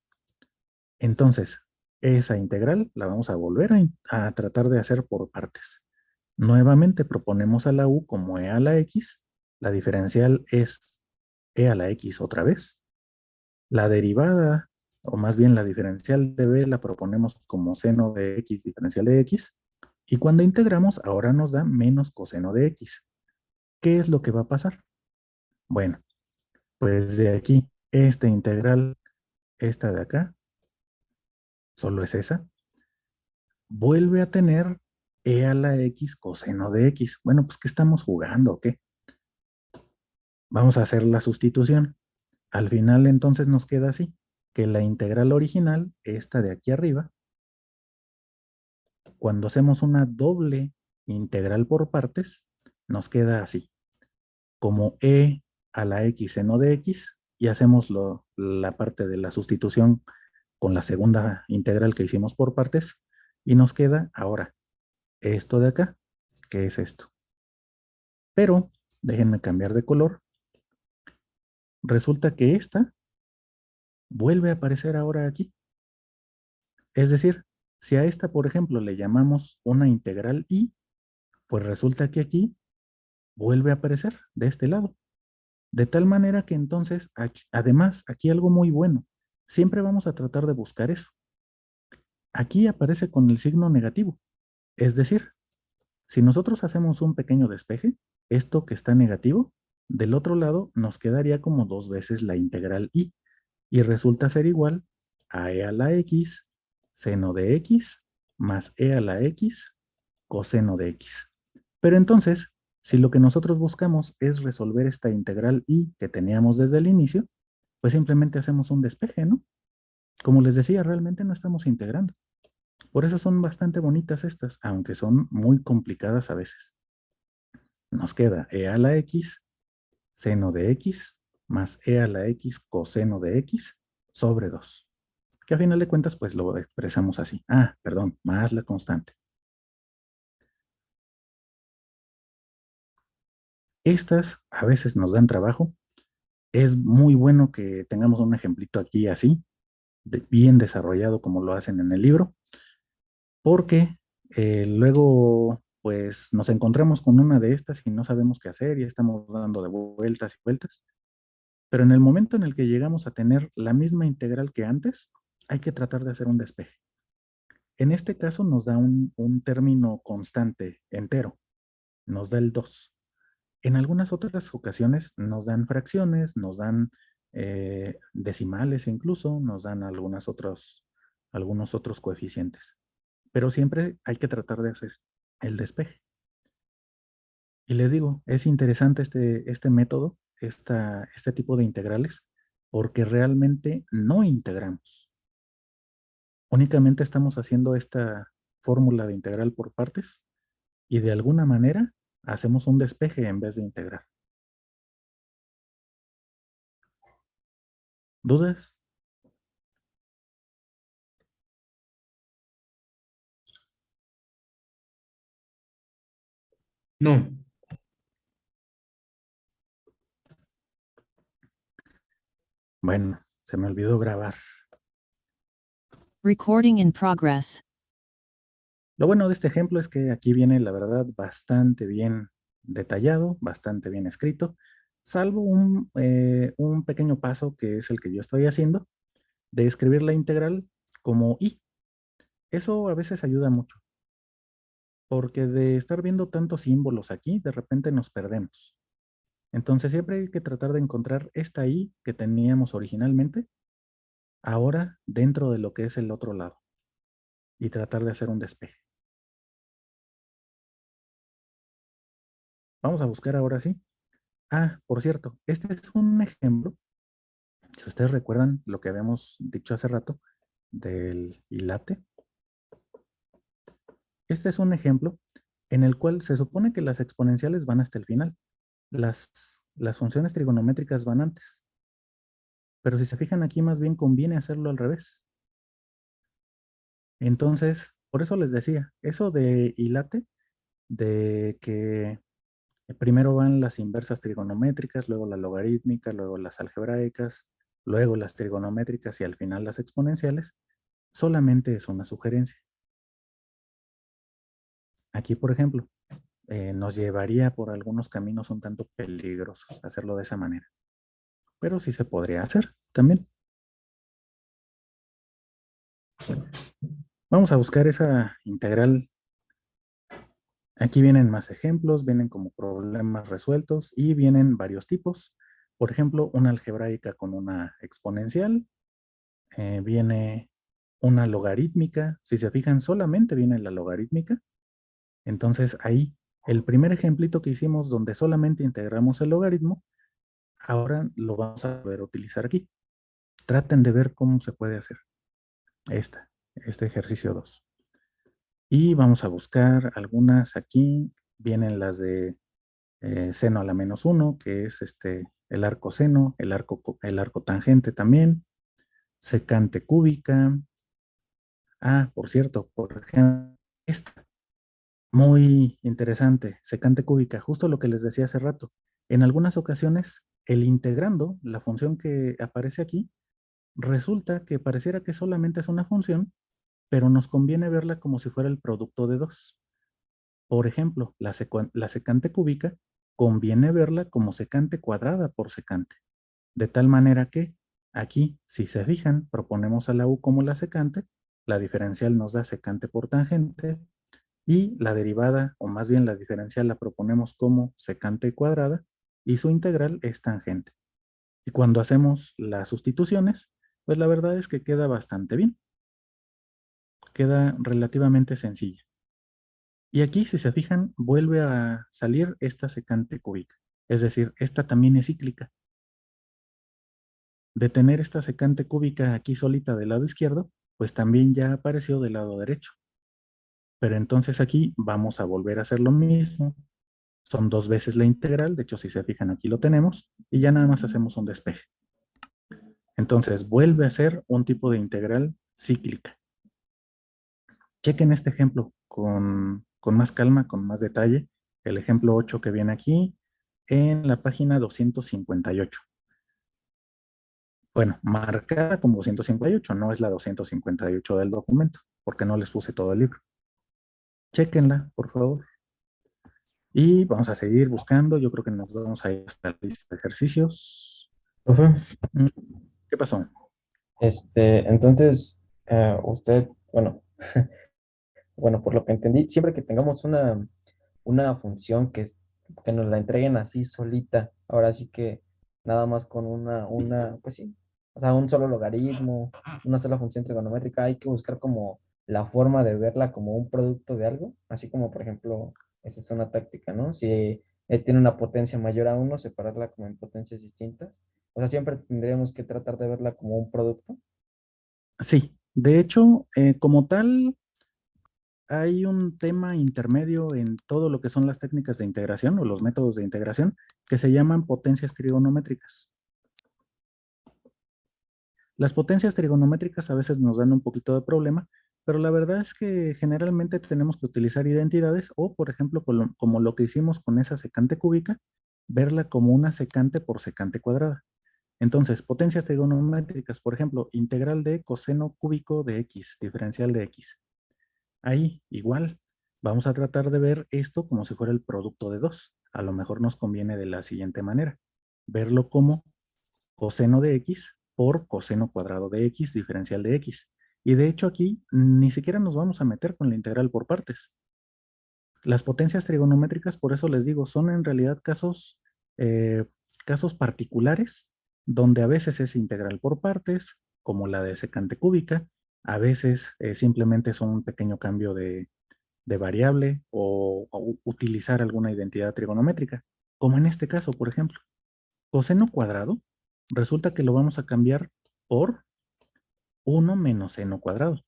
Entonces, esa integral la vamos a volver a tratar de hacer por partes. Nuevamente proponemos a la u como e a la x, la diferencial es e a la x otra vez. La derivada, o más bien la diferencial de b, la proponemos como seno de x diferencial de x. Y cuando integramos, ahora nos da menos coseno de x. ¿Qué es lo que va a pasar? Bueno, pues de aquí, esta integral, esta de acá, solo es esa, vuelve a tener e a la x coseno de x. Bueno, pues ¿qué estamos jugando o qué? Vamos a hacer la sustitución. Al final entonces nos queda así, que la integral original, esta de aquí arriba, cuando hacemos una doble integral por partes, nos queda así, como e a la x seno de x, y hacemos la parte de la sustitución con la segunda integral que hicimos por partes, y nos queda ahora esto de acá, que es esto. Pero, déjenme cambiar de color, resulta que esta vuelve a aparecer ahora aquí. Es decir, si a esta, por ejemplo, le llamamos una integral y, pues resulta que aquí vuelve a aparecer de este lado. De tal manera que entonces, además, aquí algo muy bueno. Siempre vamos a tratar de buscar eso. Aquí aparece con el signo negativo. Es decir, si nosotros hacemos un pequeño despeje, esto que está negativo, del otro lado nos quedaría como dos veces la integral y. Y resulta ser igual a e a la x seno de x más e a la x coseno de x. Pero entonces, si lo que nosotros buscamos es resolver esta integral y que teníamos desde el inicio, pues simplemente hacemos un despeje, ¿no? Como les decía, realmente no estamos integrando. Por eso son bastante bonitas estas, aunque son muy complicadas a veces. Nos queda e a la x seno de x más e a la x coseno de x sobre 2. Que a final de cuentas pues lo expresamos así. Ah, perdón, más la constante. Estas a veces nos dan trabajo. Es muy bueno que tengamos un ejemplito aquí así, bien desarrollado como lo hacen en el libro, porque luego pues nos encontramos con una de estas y no sabemos qué hacer y estamos dando de vueltas y vueltas. Pero en el momento en el que llegamos a tener la misma integral que antes, hay que tratar de hacer un despeje. En este caso nos da un término constante entero, nos da el 2. En algunas otras ocasiones nos dan fracciones, nos dan decimales incluso, nos dan algunos otros coeficientes. Pero siempre hay que tratar de hacer el despeje. Y les digo, es interesante este método, este tipo de integrales, porque realmente no integramos. Únicamente estamos haciendo esta fórmula de integral por partes y de alguna manera hacemos un despeje en vez de integrar. ¿Dudas? No. Bueno, se me olvidó grabar. Recording in progress. Lo bueno de este ejemplo es que aquí viene, la verdad, bastante bien detallado, bastante bien escrito, salvo un pequeño paso que es el que yo estoy haciendo, de escribir la integral como i. Eso a veces ayuda mucho, porque de estar viendo tantos símbolos aquí, de repente nos perdemos. Entonces siempre hay que tratar de encontrar esta i que teníamos originalmente, ahora dentro de lo que es el otro lado, y tratar de hacer un despeje. Vamos a buscar ahora sí. Ah, por cierto, este es un ejemplo. Si ustedes recuerdan lo que habíamos dicho hace rato del hilate, este es un ejemplo en el cual se supone que las exponenciales van hasta el final. Las funciones trigonométricas van antes. Pero si se fijan aquí, más bien conviene hacerlo al revés. Entonces, por eso les decía, eso de hilate, de que primero van las inversas trigonométricas, luego la logarítmica, luego las algebraicas, luego las trigonométricas y al final las exponenciales, solamente es una sugerencia. Aquí, por ejemplo, nos llevaría por algunos caminos un tanto peligrosos hacerlo de esa manera. Pero sí se podría hacer también. Vamos a buscar esa integral. Aquí vienen más ejemplos, vienen como problemas resueltos y vienen varios tipos. Por ejemplo, una algebraica con una exponencial. Viene una logarítmica. Si se fijan, solamente viene la logarítmica. Entonces ahí, el primer ejemplito que hicimos donde solamente integramos el logaritmo, ahora lo vamos a poder utilizar aquí. Traten de ver cómo se puede hacer este ejercicio 2. Y vamos a buscar algunas aquí. Vienen las de seno a la menos 1, que es el arco seno, el arco tangente también, secante cúbica. Ah, por cierto, por ejemplo, esta, muy interesante, secante cúbica, justo lo que les decía hace rato. En algunas ocasiones, el integrando, la función que aparece aquí, resulta que pareciera que solamente es una función, pero nos conviene verla como si fuera el producto de dos. Por ejemplo, la secante cúbica conviene verla como secante cuadrada por secante, de tal manera que aquí, si se fijan, proponemos a la u como la secante, la diferencial nos da secante por tangente, y la derivada, o más bien la diferencial, la proponemos como secante cuadrada, y su integral es tangente. Y cuando hacemos las sustituciones, pues la verdad es que queda bastante bien, queda relativamente sencilla. Y aquí, si se fijan, vuelve a salir esta secante cúbica. Es decir, esta también es cíclica. De tener esta secante cúbica aquí solita del lado izquierdo, pues también ya apareció del lado derecho. Pero entonces aquí vamos a volver a hacer lo mismo. Son dos veces la integral, de hecho si se fijan aquí lo tenemos, y ya nada más hacemos un despeje. Entonces vuelve a ser un tipo de integral cíclica. Chequen este ejemplo con más calma, con más detalle. El ejemplo 8 que viene aquí en la página 258. Bueno, marcada como 258, no es la 258 del documento, porque no les puse todo el libro. Chequenla, por favor. Y vamos a seguir buscando. Yo creo que nos vamos a ir hasta la lista de ejercicios. Profe, Mm, ¿Qué pasó? Entonces, usted, bueno, por lo que entendí, siempre que tengamos una función que nos la entreguen así solita, ahora sí que nada más con pues sí, o sea, un solo logaritmo, una sola función trigonométrica, hay que buscar como la forma de verla como un producto de algo, así como, por ejemplo, esa es una táctica, ¿no? Si tiene una potencia mayor a uno, separarla como en potencias distintas. O sea, siempre tendríamos que tratar de verla como un producto. Sí, de hecho, como tal, hay un tema intermedio en todo lo que son las técnicas de integración o los métodos de integración que se llaman potencias trigonométricas. Las potencias trigonométricas a veces nos dan un poquito de problema, pero la verdad es que generalmente tenemos que utilizar identidades o, por ejemplo, como lo que hicimos con esa secante cúbica, verla como una secante por secante cuadrada. Entonces, potencias trigonométricas, por ejemplo, integral de coseno cúbico de x, diferencial de x. Ahí, igual, vamos a tratar de ver esto como si fuera el producto de dos. A lo mejor nos conviene de la siguiente manera. Verlo como coseno de x por coseno cuadrado de x, diferencial de x. Y de hecho aquí ni siquiera nos vamos a meter con la integral por partes. Las potencias trigonométricas, por eso les digo, son en realidad eh, casos particulares donde a veces es integral por partes, como la de secante cúbica, a veces simplemente son un pequeño cambio de variable o utilizar alguna identidad trigonométrica, como en este caso, por ejemplo. Coseno cuadrado, resulta que lo vamos a cambiar por 1 menos seno cuadrado.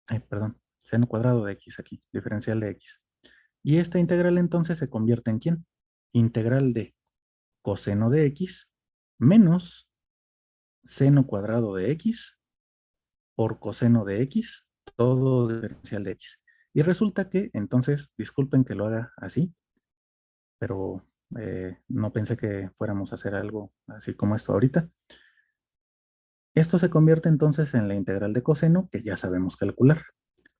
Ay, perdón, seno cuadrado de x aquí, diferencial de x. Y esta integral entonces se convierte en ¿quién? Integral de coseno de x menos seno cuadrado de x por coseno de x, todo diferencial de x. Y resulta que, entonces, disculpen que lo haga así, pero no pensé que fuéramos a hacer algo así como esto ahorita. Esto se convierte entonces en la integral de coseno, que ya sabemos calcular,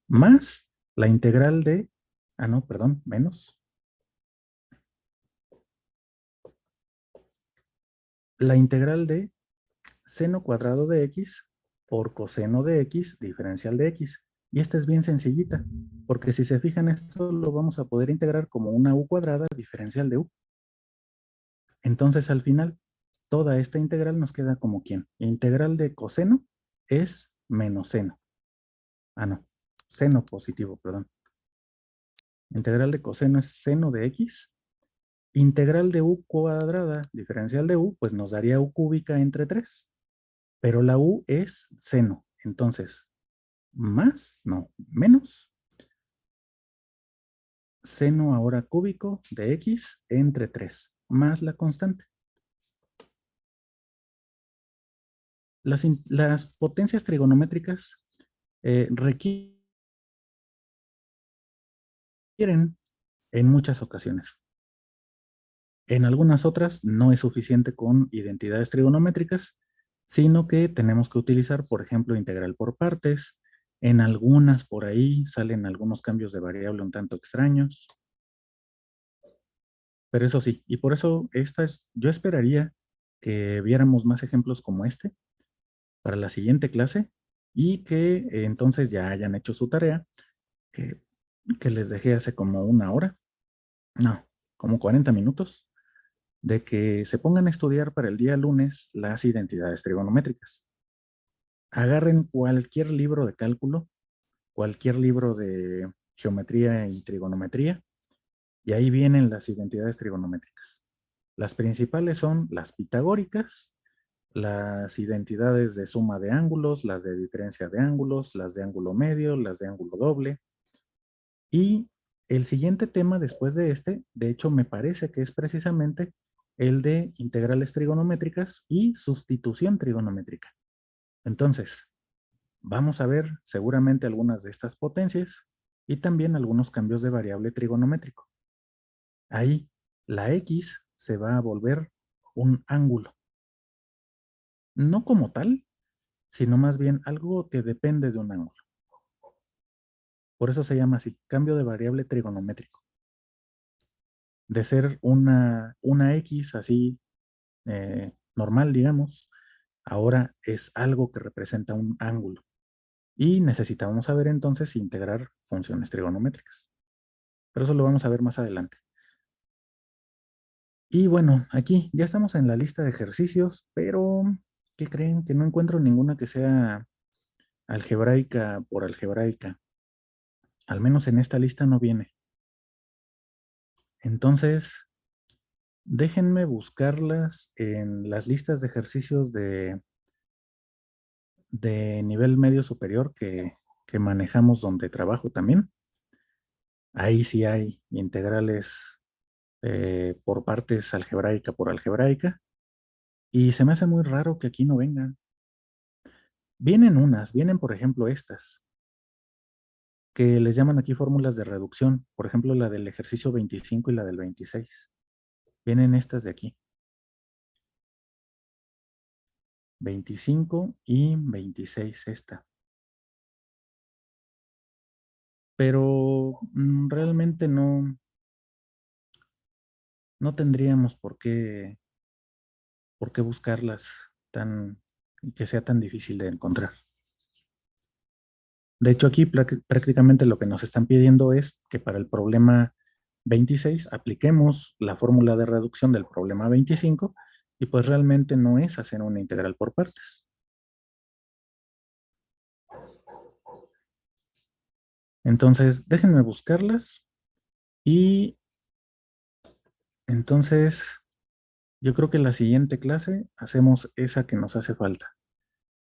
más la integral de, no, perdón, menos, la integral de seno cuadrado de x por coseno de x, diferencial de x. Y esta es bien sencillita, porque si se fijan esto lo vamos a poder integrar como una u cuadrada diferencial de u. Entonces al final, toda esta integral nos queda como ¿quién? Integral de coseno es menos seno. No, seno positivo, perdón. Integral de coseno es seno de x. Integral de u cuadrada, diferencial de u, pues nos daría u cúbica entre 3. Pero la u es seno. Entonces, más, no, menos seno ahora cúbico de x entre 3, más la constante. Las potencias trigonométricas requieren en muchas ocasiones. En algunas otras no es suficiente con identidades trigonométricas, sino que tenemos que utilizar, por ejemplo, integral por partes, En algunas por ahí salen algunos cambios de variable un tanto extraños. Pero eso sí, y por eso yo esperaría que viéramos más ejemplos como este para la siguiente clase y que entonces ya hayan hecho su tarea, que, que les dejé hace como una hora, no, como 40 minutos, de que se pongan a estudiar para el día lunes las identidades trigonométricas. Agarren cualquier libro de cálculo, cualquier libro de geometría y trigonometría, y ahí vienen las identidades trigonométricas. Las principales son las pitagóricas, las identidades de suma de ángulos, las de diferencia de ángulos, las de ángulo medio, las de ángulo doble. Y el siguiente tema después de este, de hecho me parece que es precisamente el de integrales trigonométricas y sustitución trigonométrica. Entonces, vamos a ver seguramente algunas de estas potencias y también algunos cambios de variable trigonométrico. Ahí, la X se va a volver un ángulo. No como tal, sino más bien algo que depende de un ángulo. Por eso se llama así, cambio de variable trigonométrico. De ser una X así normal, digamos, ahora es algo que representa un ángulo. Y necesitamos saber entonces integrar funciones trigonométricas. Pero eso lo vamos a ver más adelante. Y bueno, aquí ya estamos en la lista de ejercicios, pero ¿qué creen? Que no encuentro ninguna que sea algebraica por algebraica. Al menos en esta lista no viene. Entonces, déjenme buscarlas en las listas de ejercicios de nivel medio superior que manejamos donde trabajo también. Ahí sí hay integrales por partes algebraica por algebraica. Y se me hace muy raro que aquí no vengan. Vienen por ejemplo estas, que les llaman aquí fórmulas de reducción. Por ejemplo, la del ejercicio 25 y la del 26. Vienen estas de aquí. 25 y 26 esta. Pero realmente no tendríamos por qué buscarlas que sea tan difícil de encontrar. De hecho, aquí prácticamente lo que nos están pidiendo es que para el problema 26 apliquemos la fórmula de reducción del problema 25 y pues realmente no es hacer una integral por partes. Entonces, déjenme buscarlas y entonces yo creo que la siguiente clase hacemos esa que nos hace falta,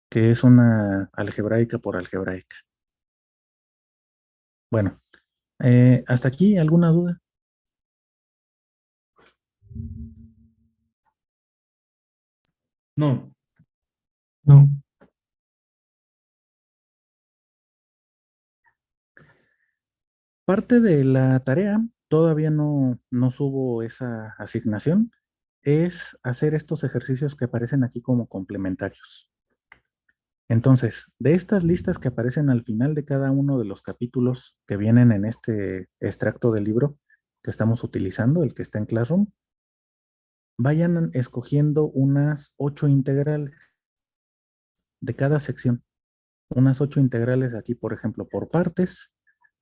que es una algebraica por algebraica. Bueno, hasta aquí, ¿alguna duda? No. No. Parte de la tarea, todavía no subo esa asignación, es hacer estos ejercicios que aparecen aquí como complementarios. Entonces, de estas listas que aparecen al final de cada uno de los capítulos que vienen en este extracto del libro que estamos utilizando, el que está en Classroom, vayan escogiendo unas 8 integrales de cada sección. Unas 8 integrales aquí, por ejemplo, por partes.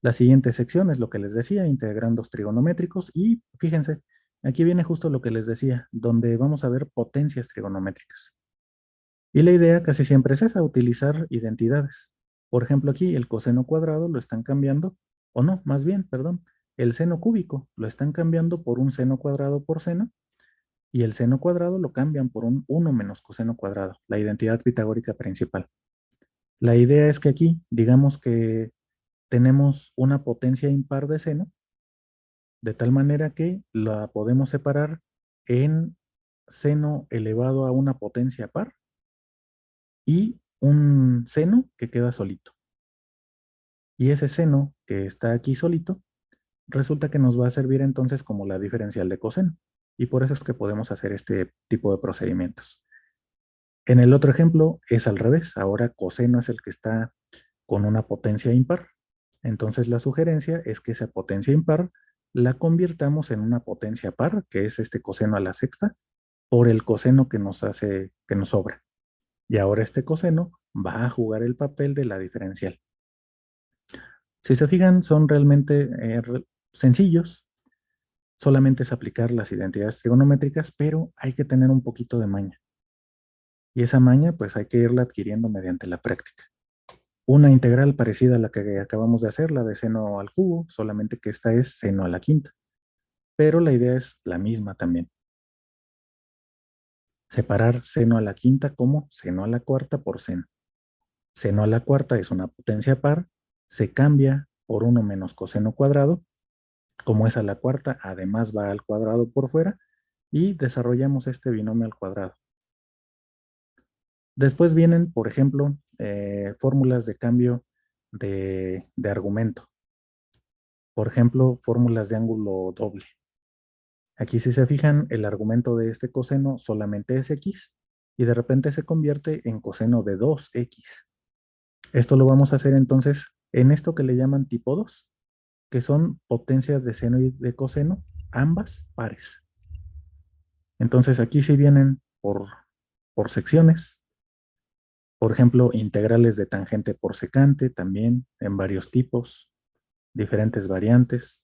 La siguiente sección es lo que les decía, integrandos trigonométricos. Y fíjense, aquí viene justo lo que les decía, donde vamos a ver potencias trigonométricas. Y la idea casi siempre es esa, utilizar identidades. Por ejemplo, aquí el coseno cuadrado lo están cambiando, o no, más bien, perdón, el seno cúbico lo están cambiando por un seno cuadrado por seno, y el seno cuadrado lo cambian por un 1 menos coseno cuadrado, la identidad pitagórica principal. La idea es que aquí, digamos que tenemos una potencia impar de seno, de tal manera que la podemos separar en seno elevado a una potencia par y un seno que queda solito. Y ese seno que está aquí solito, resulta que nos va a servir entonces como la diferencial de coseno. Y por eso es que podemos hacer este tipo de procedimientos. En el otro ejemplo es al revés. Ahora coseno es el que está con una potencia impar. Entonces la sugerencia es que esa potencia impar la convirtamos en una potencia par, que es este coseno a la sexta, por el coseno que nos sobra. Y ahora este coseno va a jugar el papel de la diferencial. Si se fijan, son realmente sencillos. Solamente es aplicar las identidades trigonométricas, pero hay que tener un poquito de maña. Y esa maña, pues hay que irla adquiriendo mediante la práctica. Una integral parecida a la que acabamos de hacer, la de seno al cubo, solamente que esta es seno a la quinta. Pero la idea es la misma también. Separar seno a la quinta como seno a la cuarta por seno. Seno a la cuarta es una potencia par, se cambia por 1 menos coseno cuadrado. Como es a la cuarta, además va al cuadrado por fuera y desarrollamos este binomio al cuadrado. Después vienen, por ejemplo, fórmulas de cambio de argumento. Por ejemplo, fórmulas de ángulo doble. Aquí si se fijan, el argumento de este coseno solamente es x y de repente se convierte en coseno de 2x. Esto lo vamos a hacer entonces en esto que le llaman tipo 2, que son potencias de seno y de coseno, ambas pares. Entonces aquí sí vienen por secciones. Por ejemplo, integrales de tangente por secante, también en varios tipos, diferentes variantes.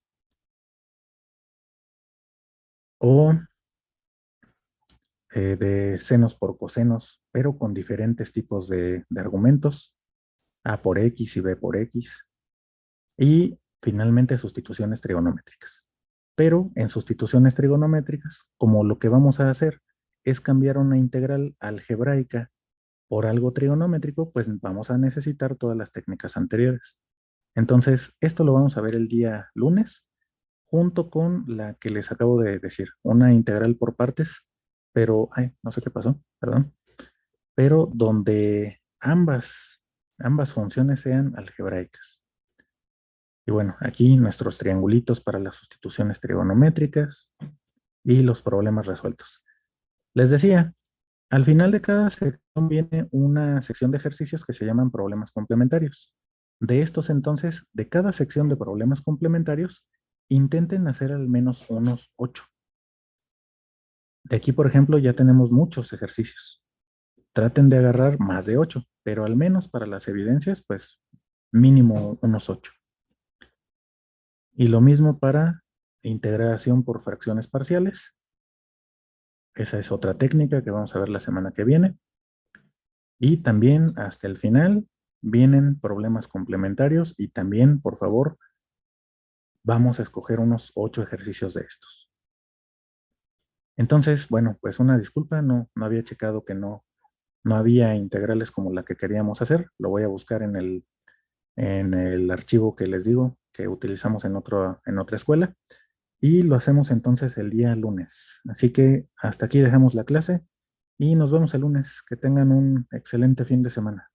O de senos por cosenos, pero con diferentes tipos de argumentos, A por X y B por X. Y finalmente sustituciones trigonométricas. Pero en sustituciones trigonométricas, como lo que vamos a hacer es cambiar una integral algebraica por algo trigonométrico, pues vamos a necesitar todas las técnicas anteriores. Entonces, esto lo vamos a ver el día lunes, junto con la que les acabo de decir, una integral por partes, pero, no sé qué pasó, perdón, pero donde ambas funciones sean algebraicas. Y bueno, aquí nuestros triangulitos para las sustituciones trigonométricas y los problemas resueltos. Les decía, al final de cada sección viene una sección de ejercicios que se llaman problemas complementarios. De estos entonces, de cada sección de problemas complementarios, intenten hacer al menos unos 8. De aquí, por ejemplo, ya tenemos muchos ejercicios. Traten de agarrar más de 8, pero al menos para las evidencias, pues mínimo unos 8. Y lo mismo para integración por fracciones parciales. Esa es otra técnica que vamos a ver la semana que viene. Y también hasta el final vienen problemas complementarios y también, por favor, vamos a escoger unos 8 ejercicios de estos. Entonces, bueno, pues una disculpa, no había checado que no había integrales como la que queríamos hacer. Lo voy a buscar en el archivo que les digo que utilizamos en otra escuela. Y lo hacemos entonces el día lunes. Así que hasta aquí dejamos la clase y nos vemos el lunes. Que tengan un excelente fin de semana.